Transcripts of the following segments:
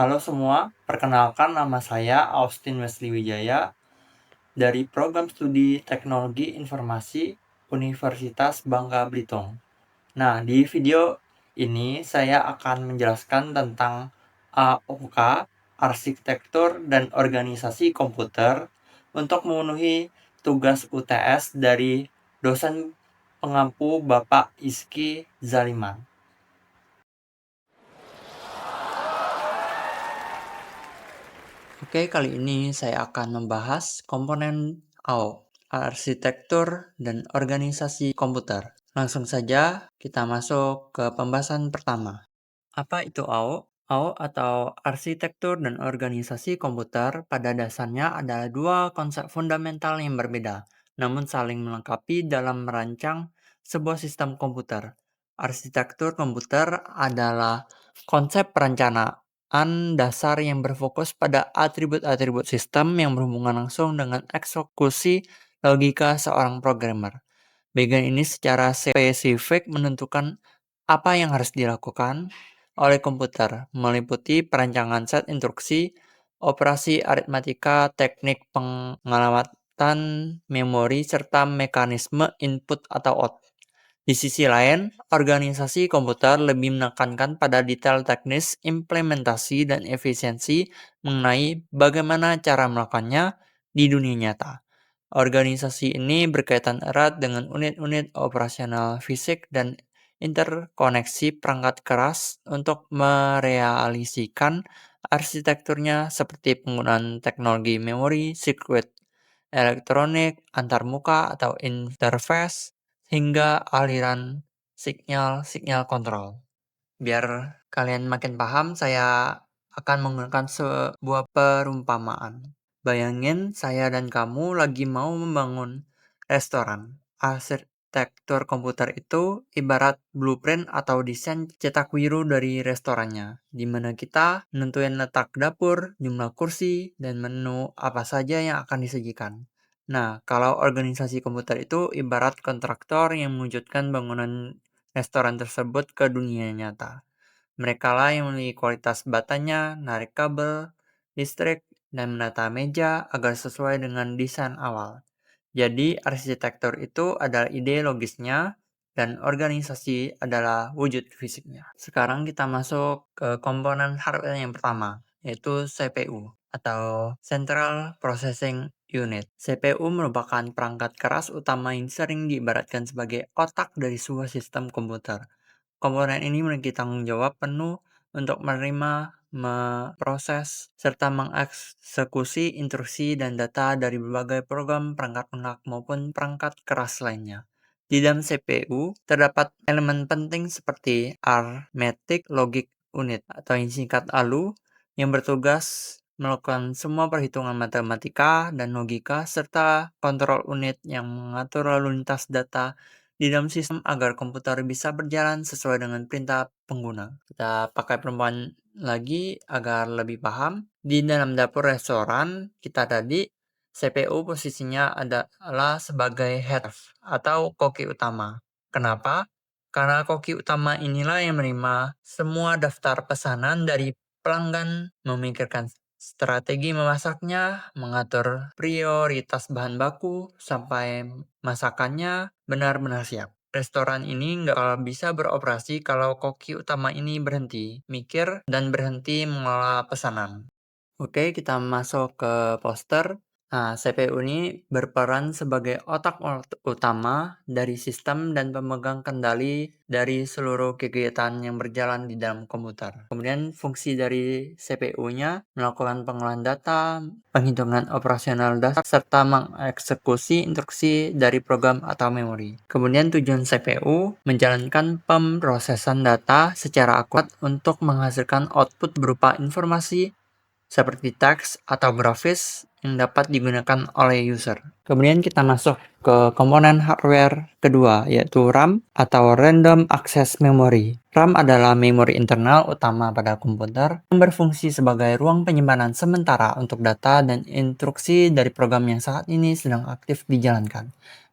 Halo semua, perkenalkan nama saya Austin Wesley Wijaya dari Program Studi Teknologi Informasi Universitas Bangka Belitung. Nah, di video ini saya akan menjelaskan tentang AOK, Arsitektur dan Organisasi Komputer, untuk memenuhi tugas UTS dari dosen pengampu Bapak Izky Zaliman. Oke, kali ini saya akan membahas komponen AO, arsitektur dan organisasi komputer. Langsung saja kita masuk ke pembahasan pertama. Apa itu AO? AO atau arsitektur dan organisasi komputer pada dasarnya adalah dua konsep fundamental yang berbeda, namun saling melengkapi dalam merancang sebuah sistem komputer. Arsitektur komputer adalah konsep perencanaan dasar yang berfokus pada atribut-atribut sistem yang berhubungan langsung dengan eksekusi logika seorang programmer. Bagian ini secara spesifik menentukan apa yang harus dilakukan oleh komputer, meliputi perancangan set instruksi, operasi aritmatika, teknik pengalamatan memori, serta mekanisme input atau output. Di sisi lain, organisasi komputer lebih menekankan pada detail teknis, implementasi, dan efisiensi mengenai bagaimana cara melakukannya di dunia nyata. Organisasi ini berkaitan erat dengan unit-unit operasional fisik dan interkoneksi perangkat keras untuk merealisasikan arsitekturnya seperti penggunaan teknologi memori, sirkuit elektronik, antarmuka atau interface, hingga aliran sinyal-sinyal kontrol. Biar kalian makin paham, saya akan menggunakan sebuah perumpamaan. Bayangin saya dan kamu lagi mau membangun restoran. Arsitektur komputer itu ibarat blueprint atau desain cetak biru dari restorannya, di mana kita menentukan letak dapur, jumlah kursi, dan menu apa saja yang akan disajikan. Nah, kalau organisasi komputer itu ibarat kontraktor yang mewujudkan bangunan restoran tersebut ke dunia nyata. Mereka lah yang memiliki kualitas batanya, narik kabel, listrik, dan menata meja agar sesuai dengan desain awal. Jadi, arsitektur itu adalah ide logisnya, dan organisasi adalah wujud fisiknya. Sekarang kita masuk ke komponen hardware yang pertama, yaitu CPU atau Central Processing Unit. CPU merupakan perangkat keras utama yang sering diibaratkan sebagai otak dari sebuah sistem komputer. Komponen ini memiliki tanggung jawab penuh untuk menerima, memproses, serta mengeksekusi instruksi dan data dari berbagai program perangkat lunak maupun perangkat keras lainnya. Di dalam CPU, terdapat elemen penting seperti Arithmetic Logic Unit atau yang singkat ALU yang bertugas melakukan semua perhitungan matematika dan logika serta kontrol unit yang mengatur lalu lintas data di dalam sistem agar komputer bisa berjalan sesuai dengan perintah pengguna. Kita pakai perumpamaan lagi agar lebih paham. Di dalam dapur restoran kita tadi, CPU posisinya adalah sebagai head atau koki utama. Kenapa? Karena koki utama inilah yang menerima semua daftar pesanan dari pelanggan, memikirkan strategi memasaknya, mengatur prioritas bahan baku, sampai masakannya benar-benar siap. Restoran ini nggak bakal bisa beroperasi kalau koki utama ini berhenti mikir dan berhenti mengelola pesanan. Oke, kita masuk ke poster. Nah, CPU ini berperan sebagai otak utama dari sistem dan pemegang kendali dari seluruh kegiatan yang berjalan di dalam komputer. Kemudian fungsi dari CPU-nya melakukan pengolahan data, penghitungan operasional dasar, serta mengeksekusi instruksi dari program atau memori. Kemudian tujuan CPU menjalankan pemrosesan data secara akurat untuk menghasilkan output berupa informasi seperti teks atau grafis yang dapat digunakan oleh user. Kemudian kita masuk ke komponen hardware kedua, yaitu RAM atau Random Access Memory. RAM adalah memori internal utama pada komputer yang berfungsi sebagai ruang penyimpanan sementara untuk data dan instruksi dari program yang saat ini sedang aktif dijalankan.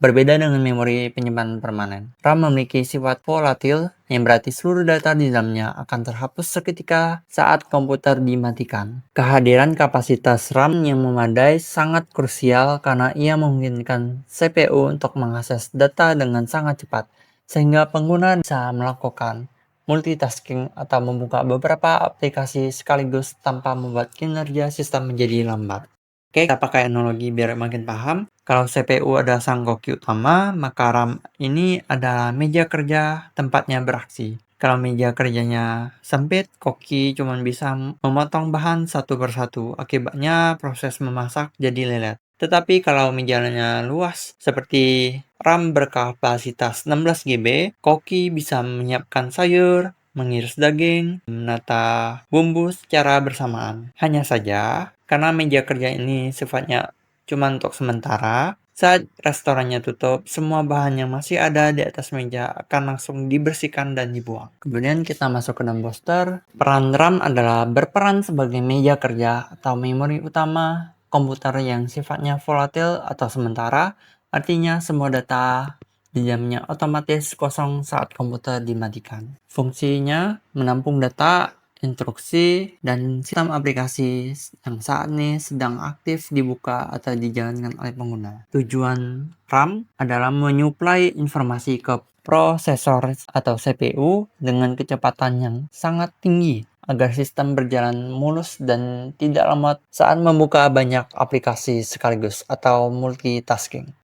Berbeda dengan memori penyimpanan permanen, RAM memiliki sifat volatil, yang berarti seluruh data di dalamnya akan terhapus seketika saat komputer dimatikan. Kehadiran kapasitas RAM yang memadai sangat krusial karena ia memungkinkan CPU untuk mengakses data dengan sangat cepat, sehingga pengguna bisa melakukan multitasking atau membuka beberapa aplikasi sekaligus tanpa membuat kinerja sistem menjadi lambat. Oke, kita pakai analogi biar makin paham. Kalau CPU adalah sang koki utama, maka RAM ini adalah meja kerja tempatnya beraksi. Kalau meja kerjanya sempit, koki cuma bisa memotong bahan satu persatu. Akibatnya proses memasak jadi lelet. Tetapi kalau mejanya luas, seperti RAM berkapasitas 16 GB, koki bisa menyiapkan sayur, mengiris daging, menata bumbu secara bersamaan. Hanya saja, karena meja kerja ini sifatnya cuma untuk sementara, saat restorannya tutup, semua bahan yang masih ada di atas meja akan langsung dibersihkan dan dibuang. Kemudian kita masuk ke dalam poster. Peran RAM adalah berperan sebagai meja kerja atau memori utama komputer yang sifatnya volatil atau sementara, artinya semua data di dalamnya otomatis kosong saat komputer dimatikan. Fungsinya menampung data, instruksi, dan sistem aplikasi yang saat ini sedang aktif dibuka atau dijalankan oleh pengguna. Tujuan RAM adalah menyuplai informasi ke prosesor atau CPU dengan kecepatan yang sangat tinggi agar sistem berjalan mulus dan tidak lemot saat membuka banyak aplikasi sekaligus atau multitasking.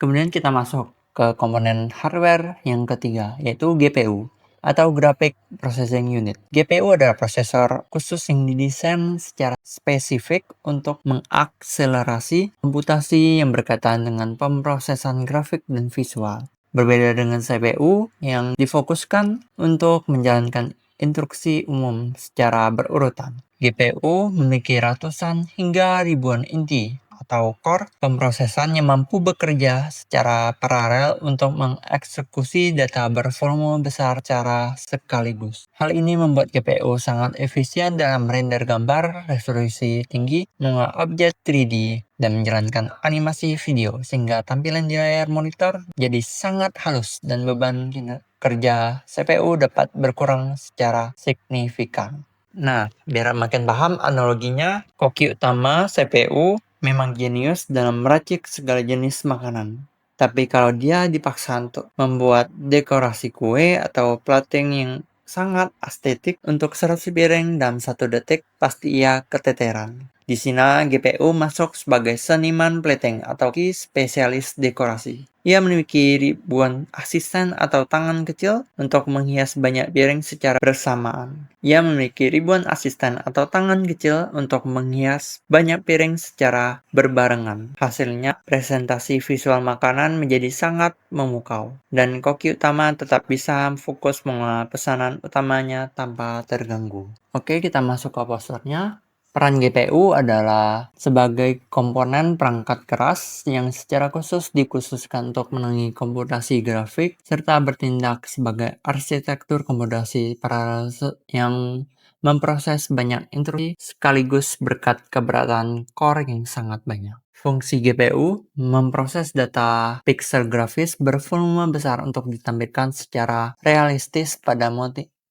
Kemudian kita masuk ke komponen hardware yang ketiga, yaitu GPU atau Graphic Processing Unit. GPU adalah prosesor khusus yang didesain secara spesifik untuk mengakselerasi komputasi yang berkaitan dengan pemrosesan grafik dan visual. Berbeda dengan CPU yang difokuskan untuk menjalankan instruksi umum secara berurutan. GPU memiliki ratusan hingga ribuan inti atau core pemrosesan yang mampu bekerja secara paralel untuk mengeksekusi data bervolume besar secara sekaligus. Hal ini membuat GPU sangat efisien dalam render gambar resolusi tinggi, mengolah objek 3D, dan menjalankan animasi video sehingga tampilan di layar monitor jadi sangat halus dan beban kerja CPU dapat berkurang secara signifikan. Nah, biar makin paham analoginya, koki utama CPU memang jenius dalam meracik segala jenis makanan. Tapi kalau dia dipaksa untuk membuat dekorasi kue atau plating yang sangat estetik untuk 100 piring dalam 1 detik, pasti ia keteteran. Di sini GPU masuk sebagai seniman plating atau spesialis dekorasi. Ia memiliki ribuan asisten atau tangan kecil untuk menghias banyak piring secara bersamaan. Ia memiliki ribuan asisten atau tangan kecil untuk menghias banyak piring secara berbarengan. Hasilnya, presentasi visual makanan menjadi sangat memukau. Dan koki utama tetap bisa fokus mengolah pesanan utamanya tanpa terganggu. Oke, kita masuk ke posternya. Peran GPU adalah sebagai komponen perangkat keras yang secara khusus dikhususkan untuk menangani komputasi grafik serta bertindak sebagai arsitektur komputasi paralel yang memproses banyak instruksi sekaligus berkat keberadaan core yang sangat banyak. Fungsi GPU memproses data pixel grafis bervolume besar untuk ditampilkan secara realistis pada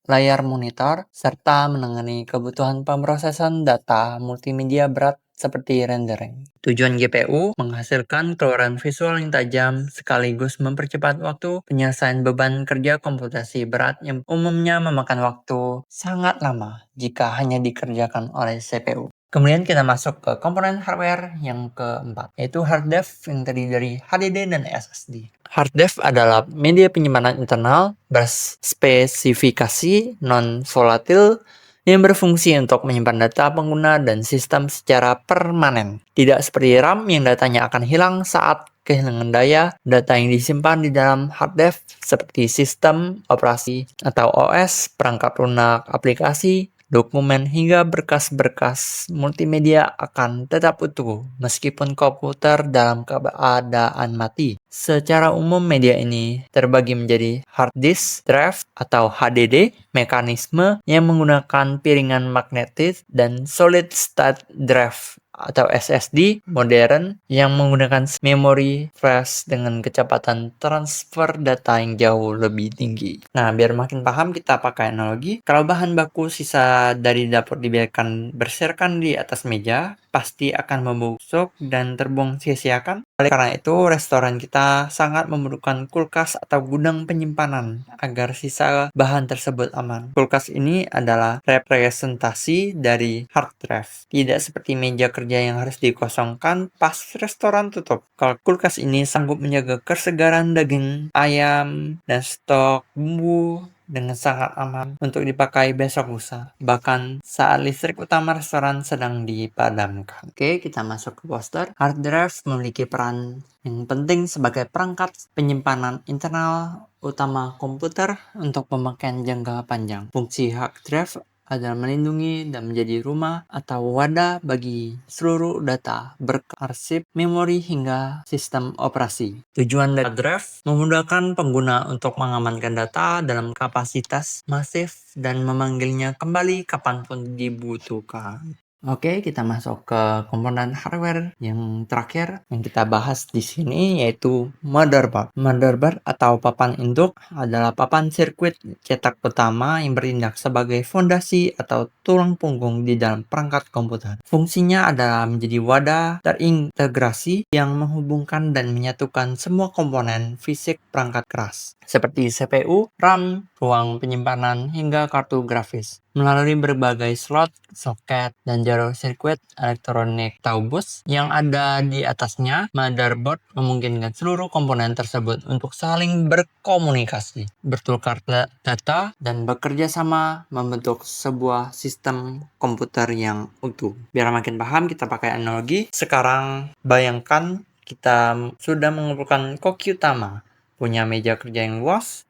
layar monitor, serta menangani kebutuhan pemrosesan data multimedia berat seperti rendering. Tujuan GPU menghasilkan keluaran visual yang tajam sekaligus mempercepat waktu penyelesaian beban kerja komputasi berat yang umumnya memakan waktu sangat lama jika hanya dikerjakan oleh CPU. Kemudian kita masuk ke komponen hardware yang keempat, yaitu hard disk yang terdiri dari HDD dan SSD. Hard disk adalah media penyimpanan internal berspesifikasi non-volatil yang berfungsi untuk menyimpan data pengguna dan sistem secara permanen. Tidak seperti RAM yang datanya akan hilang saat kehilangan daya, data yang disimpan di dalam hard disk seperti sistem operasi atau OS, perangkat lunak aplikasi, dokumen hingga berkas-berkas multimedia akan tetap utuh meskipun komputer dalam keadaan mati. Secara umum media ini terbagi menjadi hard disk drive atau HDD, mekanisme yang menggunakan piringan magnetis, dan solid state drive atau SSD modern yang menggunakan memori flash dengan kecepatan transfer data yang jauh lebih tinggi. Nah, biar makin paham kita pakai analogi. Kalau bahan baku sisa dari dapur dibiarkan berserakan di atas meja, pasti akan membusuk dan terbuang sia-siakan. Oleh karena itu, restoran kita sangat memerlukan kulkas atau gudang penyimpanan agar sisa bahan tersebut aman. Kulkas ini adalah representasi dari hard drive. Tidak seperti meja kerja yang harus dikosongkan pas restoran tutup. Kalau kulkas ini sanggup menjaga kesegaran daging ayam dan stok bumbu dengan sangat aman untuk dipakai besok lusa, bahkan saat listrik utama restoran sedang dipadamkan. Oke, kita masuk ke poster. Hard drive memiliki peran yang penting sebagai perangkat penyimpanan internal utama komputer untuk pemakaian jangka panjang. Fungsi hard drive adalah melindungi dan menjadi rumah atau wadah bagi seluruh data, berarsip, memori hingga sistem operasi. Tujuan dari hard drive memudahkan pengguna untuk mengamankan data dalam kapasitas masif dan memanggilnya kembali kapanpun dibutuhkan. Oke, kita masuk ke komponen hardware yang terakhir yang kita bahas di sini, yaitu motherboard. Motherboard atau papan induk adalah papan sirkuit cetak utama yang bertindak sebagai fondasi atau tulang punggung di dalam perangkat komputer. Fungsinya adalah menjadi wadah terintegrasi yang menghubungkan dan menyatukan semua komponen fisik perangkat keras, seperti CPU, RAM, ruang penyimpanan, hingga kartu grafis. Melalui berbagai slot, soket, dan jalur sirkuit elektronik atau bus yang ada di atasnya, motherboard memungkinkan seluruh komponen tersebut untuk saling berkomunikasi, bertukar data, dan bekerja sama membentuk sebuah sistem komputer yang utuh. Biar makin paham, kita pakai analogi. Sekarang bayangkan kita sudah mengumpulkan koki utama, punya meja kerja yang luas,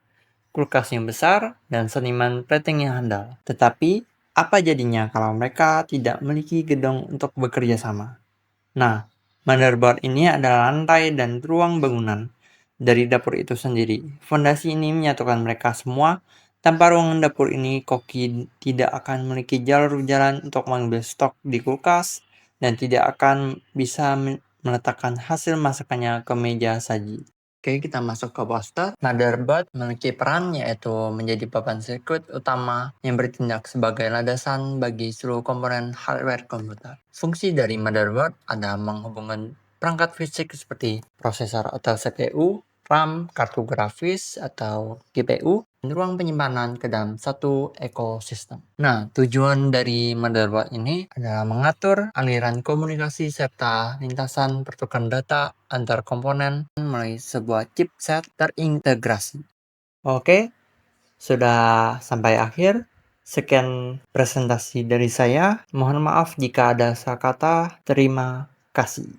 kulkas yang besar, dan seniman plating yang handal. Tetapi, apa jadinya kalau mereka tidak memiliki gedung untuk bekerja sama? Nah, motherboard ini adalah lantai dan ruang bangunan dari dapur itu sendiri. Fondasi ini menyatukan mereka semua. Tanpa ruangan dapur ini, koki tidak akan memiliki jalur jalan untuk mengambil stok di kulkas dan tidak akan bisa meletakkan hasil masakannya ke meja saji. Oke, kita masuk ke poster. Motherboard memiliki peran yaitu menjadi papan sirkuit utama yang bertindak sebagai landasan bagi seluruh komponen hardware komputer. Fungsi dari motherboard adalah menghubungkan perangkat fisik seperti prosesor atau CPU, RAM, kartu grafis atau GPU, dan ruang penyimpanan ke dalam satu ekosistem. Nah, tujuan dari motherboard ini adalah mengatur aliran komunikasi serta lintasan pertukaran data antar komponen melalui sebuah chipset terintegrasi. Oke, sudah sampai akhir. Sekian presentasi dari saya. Mohon maaf jika ada salah kata. Terima kasih.